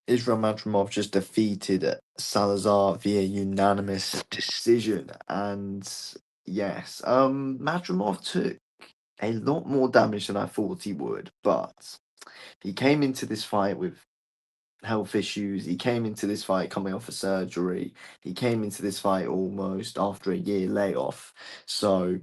Israil Madrimov just defeated Salazar via unanimous decision, and yes, Madrimov took a lot more damage than I thought he would, but he came into this fight with health issues. He came into this fight coming off a surgery. He came into this fight almost after a year layoff. So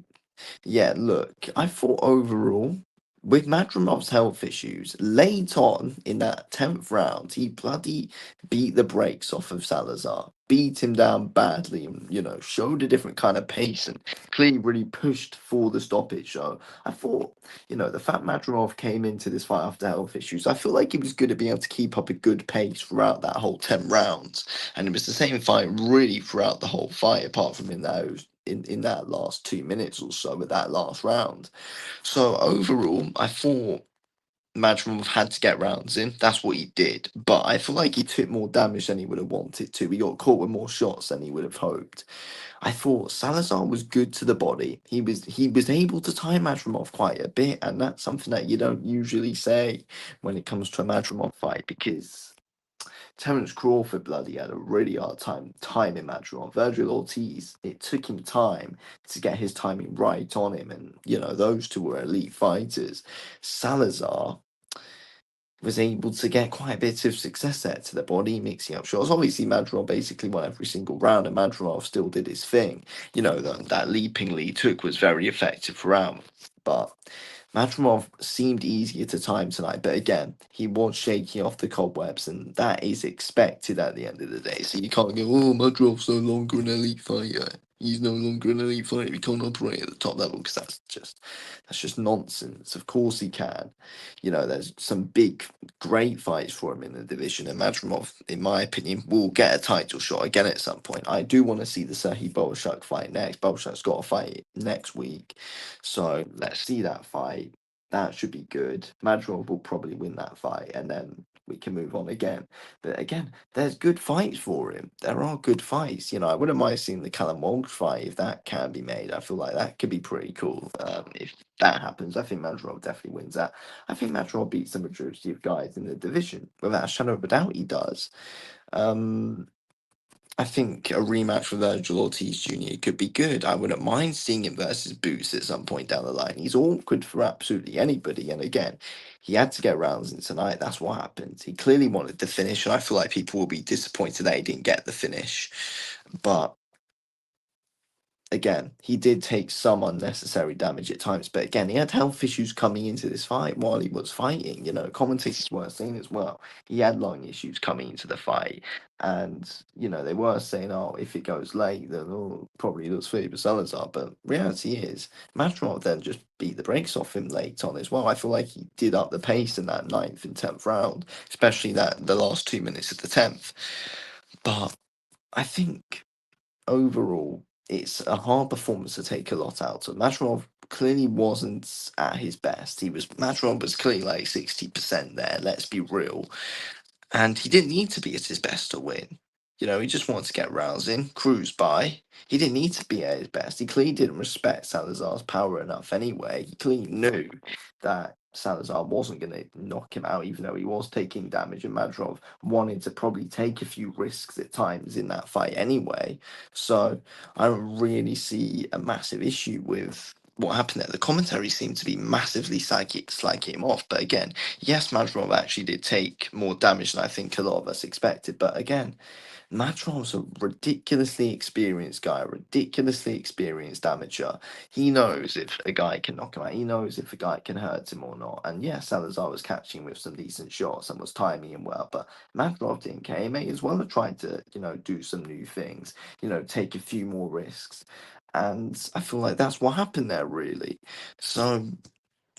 yeah, look, I thought overall, with Madramov's health issues, late on in that 10th round, he bloody beat the brakes off of Salazar, beat him down badly, and, showed a different kind of pace and clearly really pushed for the stoppage. So I thought, the fact Madrimov came into this fight after health issues, I feel like he was going to be able to keep up a good pace throughout that whole 10 rounds. And it was the same fight really throughout the whole fight, apart from in that last 2 minutes or so with that last round. So overall, I thought Madrimov had to get rounds in. That's what he did. But I feel like he took more damage than he would have wanted to. He got caught with more shots than he would have hoped. I thought Salazar was good to the body. He was able to tie Madrimov quite a bit, and that's something that you don't usually say when it comes to a Madrimov fight because Terence Crawford bloody had a really hard time timing Madrimov. Virgil Ortiz, it took him time to get his timing right on him, and those two were elite fighters. Salazar was able to get quite a bit of success there to the body, mixing up shots. Obviously, Madrimov basically won every single round, and Madrimov still did his thing. That leaping lead took was very effective throughout, but Madrimov seemed easier to time tonight, but again, he was shaking off the cobwebs, and that is expected at the end of the day. So you can't go, oh, Madrimov's no longer an elite fighter. He's no longer an elite fighter. He can't operate at the top level because that's just nonsense. Of course he can. There's some big, great fights for him in the division, and Madrimov, in my opinion, will get a title shot again at some point. I do want to see the Serhii Bolshak fight next. Bolshak's got a fight next week. So let's see that fight. That should be good. Madrimov will probably win that fight, and then we can move on again. But again, there's good fights for him. There are good fights. I wouldn't mind seeing the Callum Walsh fight if that can be made. I feel like that could be pretty cool. If that happens, I think Madrimov definitely wins that. I think Madrimov beats the majority of guys in the division. Without a shadow of a doubt, he does. I think a rematch with Virgil Ortiz Jr. could be good. I wouldn't mind seeing him versus Boots at some point down the line. He's awkward for absolutely anybody. And again, he had to get rounds in tonight. That's what happened. He clearly wanted the finish, and I feel like people will be disappointed that he didn't get the finish. But again, he did take some unnecessary damage at times, but again, he had health issues coming into this fight while he was fighting. Commentators were saying as well, he had lung issues coming into the fight. And, they were saying, oh, if it goes late, then probably looks Felipe Salazar. But reality is, Madrimov then just beat the brakes off him late on as well. I feel like he did up the pace in that 9th and 10th round, especially the last 2 minutes of the 10th. But I think overall, it's a hard performance to take a lot out of. Madrimov clearly wasn't at his best. Madrimov was clearly like 60% there, let's be real. And he didn't need to be at his best to win. He just wanted to get rounds in, cruise by. He didn't need to be at his best. He clearly didn't respect Salazar's power enough anyway. He clearly knew that Salazar wasn't going to knock him out, even though he was taking damage, and Madrimov wanted to probably take a few risks at times in that fight anyway. So I don't really see a massive issue with what happened there. The commentary seemed to be massively slagging him off, but again, yes, Madrimov actually did take more damage than I think a lot of us expected. But again, Madrimov's a ridiculously experienced guy, a ridiculously experienced amateur. He knows if a guy can knock him out. He knows if a guy can hurt him or not. And yes, Salazar was catching with some decent shots and was timing him well, but Madrimov didn't care. He may as well have tried to, do some new things, take a few more risks. And I feel like that's what happened there, really. So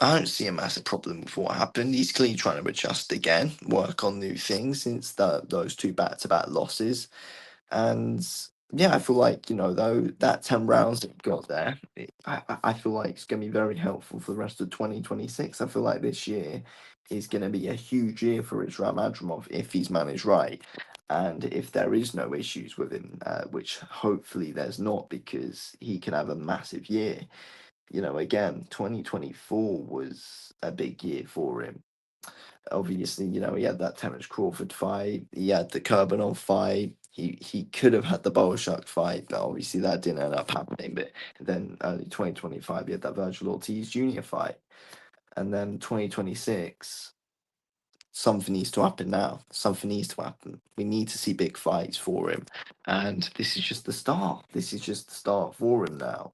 I don't see a massive problem with what happened. He's clearly trying to adjust again, work on new things since those two back-to-back losses. And yeah, I feel like, though that 10 rounds that he got there, I feel like it's going to be very helpful for the rest of 2026. I feel like this year is going to be a huge year for Israil Madrimov if he's managed right. And if there is no issues with him, which hopefully there's not, because he can have a massive year. Again, 2024 was a big year for him. obviously, he had that Terence Crawford fight. He had the Kurbanov fight. He could have had the Bolshak fight, but obviously that didn't end up happening. But then early 2025, he had that Virgil Ortiz Jr. fight. And then 2026, something needs to happen now. Something needs to happen. We need to see big fights for him. And this is just the start. This is just the start for him now.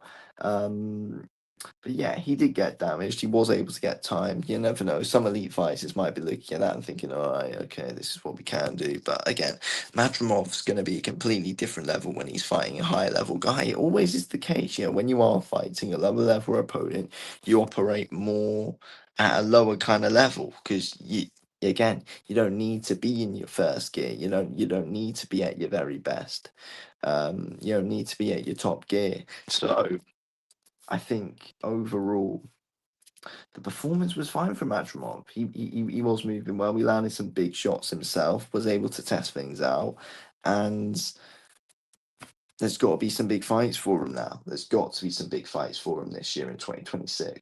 But yeah, he did get damaged. He was able to get time. You never know. Some elite fighters might be looking at that and thinking, all right, okay, this is what we can do. But again, Matrimov's going to be a completely different level when he's fighting a higher level guy. It always is the case. When you are fighting a lower level opponent, you operate more at a lower kind of level because again, you don't need to be in your first gear. You don't need to be at your very best. You don't need to be at your top gear. So I think overall the performance was fine for Madrimov. He was moving well. We landed some big shots himself. Was able to test things out, and there's got to be some big fights for him now. There's got to be some big fights for him this year in 2026.